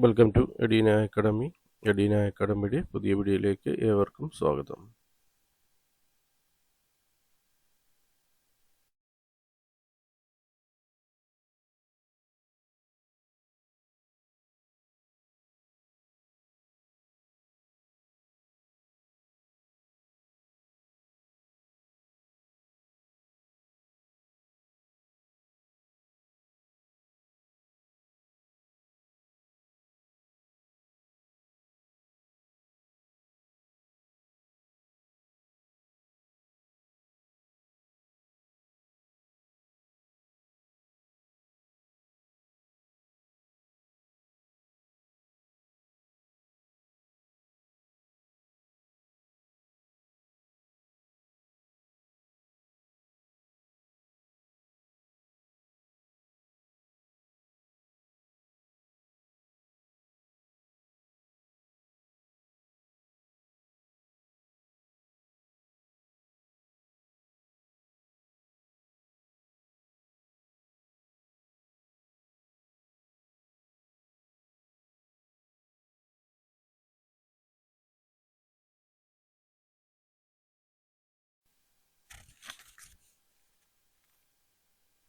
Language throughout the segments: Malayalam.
Welcome to Edina academy. Edina അക്കാഡമിയുടെ പുതിയ വീഡിയോയിലേക്ക് ഏവർക്കും സ്വാഗതം.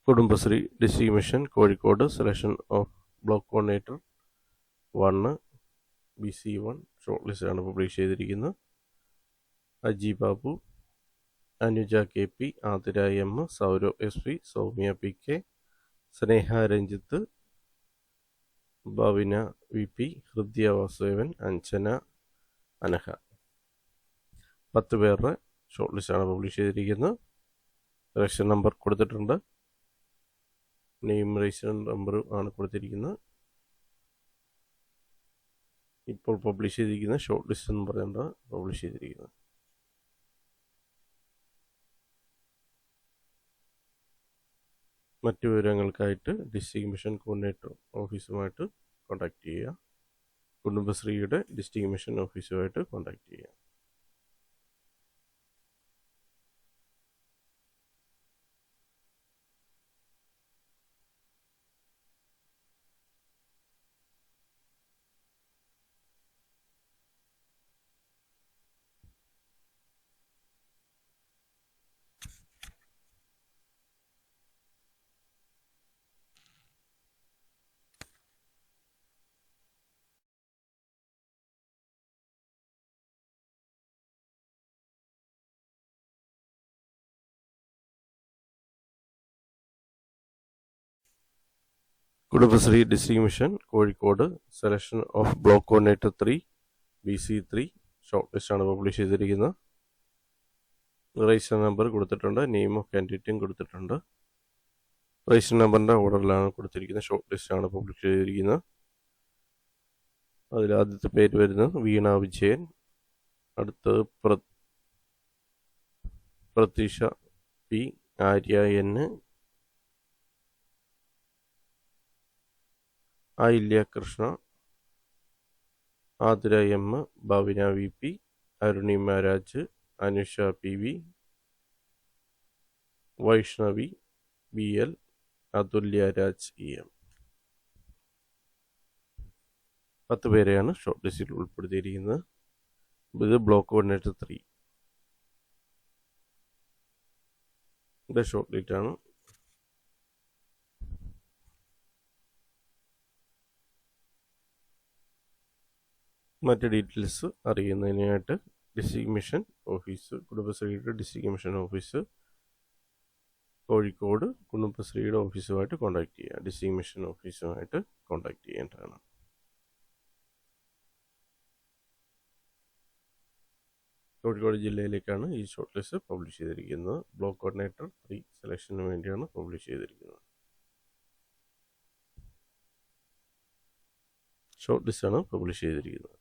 Kudumbashree district mission Kozhikode selection of block coordinator 1 BC1 short ലിസ്റ്റാണ് പബ്ലിഷ് ചെയ്തിരിക്കുന്നത്. Aji Babu, Anuja KP, Athira M, Sourav SP, Soumya PK, സ്നേഹ രഞ്ജിത്ത്, ഭവിന VP, ഹൃദ്യ വാസുദേവൻ, അഞ്ജന അനഹ. 10 പേരുടെ ഷോർട്ട് ലിസ്റ്റാണ് പബ്ലിഷ് ചെയ്തിരിക്കുന്നത്. സെലക്ഷൻ നമ്പർ കൊടുത്തിട്ടുണ്ട്. നെയിം രജിസ്ട്രേഷൻ നമ്പറും ആണ് കൊടുത്തിരിക്കുന്നത്. ഇപ്പോൾ പബ്ലിഷ് ചെയ്തിരിക്കുന്ന ഷോർട്ട് ലിസ്റ്റ് എന്ന് പറഞ്ഞുകൊണ്ട് പബ്ലിഷ് ചെയ്തിരിക്കുന്നത്. മറ്റു വിവരങ്ങൾക്കായിട്ട് ഡിസ്ട്രിക്ട് മിഷൻ കോർഡിനേറ്റർ ഓഫീസുമായിട്ട് കോൺടാക്ട് ചെയ്യുക. കുടുംബശ്രീയുടെ ഡിസ്ട്രിക്ട് മിഷൻ ഓഫീസുമായിട്ട് കോൺടാക്ട് ചെയ്യുക. Kudumbashree district mission Kozhikode selection of block coordinator 3 BC3 short ലിസ്റ്റാണ് പബ്ലിഷ് ചെയ്തിരിക്കുന്നത്. രജിസ്റ്റർ നമ്പർ കൊടുത്തിട്ടുണ്ട്. നെയിം ഓഫ് കാൻഡിഡേറ്റും കൊടുത്തിട്ടുണ്ട്. രജിസ്റ്റർ നമ്പറിൻ്റെ ഓർഡറിലാണ് കൊടുത്തിരിക്കുന്നത്. ഷോർട്ട് ലിസ്റ്റാണ് പബ്ലിഷ് ചെയ്തിരിക്കുന്നത്. അതിൽ ആദ്യത്തെ പേര് വരുന്നത് വീണ വിജയൻ, അടുത്ത് Pratheesha P, Arya N, Ayilya Krishna, Athira M, ഭവിന VP, Arunima Raj, Anusha PV, Vaishnavi BL, അതുല്യ രാജ് EM. 10 പേരെയാണ് ഷോർട്ട് ലിസ്റ്റിൽ ഉൾപ്പെടുത്തിയിരിക്കുന്നത്. ഇത് ബ്ലോക്ക് കോർഡിനേറ്റർ 3 ഷോർട്ട് ലിസ്റ്റാണ്. മറ്റ് ഡീറ്റെയിൽസ് അറിയുന്നതിനായിട്ട് ഡിസ്ട്രിക്ട് മിഷൻ ഓഫീസ്, കുടുംബശ്രീയുടെ ഡിസ്ട്രിക്ട് മിഷൻ ഓഫീസ് കോഴിക്കോട് കുടുംബശ്രീയുടെ ഓഫീസുമായിട്ട് കോൺടാക്ട് ചെയ്യുക. ഡിസ്ട്രിക്ട് മിഷൻ ഓഫീസുമായിട്ട് കോൺടാക്ട് ചെയ്യേണ്ടതാണ്. കോഴിക്കോട് ജില്ലയിലേക്കാണ് ഈ ഷോർട്ട് ലിസ്റ്റ് പബ്ലിഷ് ചെയ്തിരിക്കുന്നത്. ബ്ലോക്ക് കോർഡിനേറ്റർ 3 സെലക്ഷന് വേണ്ടിയാണ് പബ്ലിഷ് ചെയ്തിരിക്കുന്നത്. ഷോർട്ട് ലിസ്റ്റാണ് പബ്ലിഷ് ചെയ്തിരിക്കുന്നത്.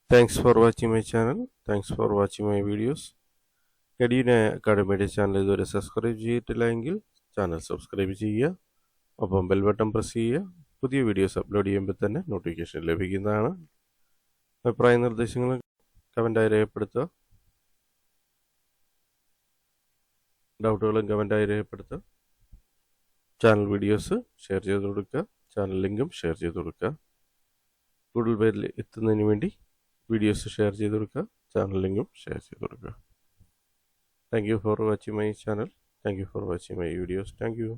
Thanks for watching my channel. Thanks for watching my videos. Kareena അക്കാഡമിയുടെ ചാനൽ ഇതുവരെ സബ്സ്ക്രൈബ് ചെയ്തിട്ടില്ലെങ്കിൽ ചാനൽ സബ്സ്ക്രൈബ് ചെയ്യുക. ഒപ്പം ബെൽ ബട്ടൺ പ്രസ് ചെയ്യുക. പുതിയ വീഡിയോസ് അപ്ലോഡ് ചെയ്യുമ്പോൾ തന്നെ നോട്ടിഫിക്കേഷൻ ലഭിക്കുന്നതാണ്. അഭിപ്രായ നിർദ്ദേശങ്ങൾ കമൻറ്റായി രേഖപ്പെടുത്തുക. ഡൗട്ടുകളും കമൻറ്റായി രേഖപ്പെടുത്തുക. ചാനൽ വീഡിയോസ് ഷെയർ ചെയ്ത് കൊടുക്കുക. ചാനൽ ലിങ്കും ഷെയർ ചെയ്ത് കൊടുക്കുക. കൂടുതൽ പേരിൽ എത്തുന്നതിന് വേണ്ടി വീഡിയോസ് ഷെയർ ചെയ്ത് കൊടുക്കുക. ചാനൽ ലിങ്കും ഷെയർ ചെയ്ത് കൊടുക്കുക. Thank you for watching my channel. Thank you for watching my videos. Thank you.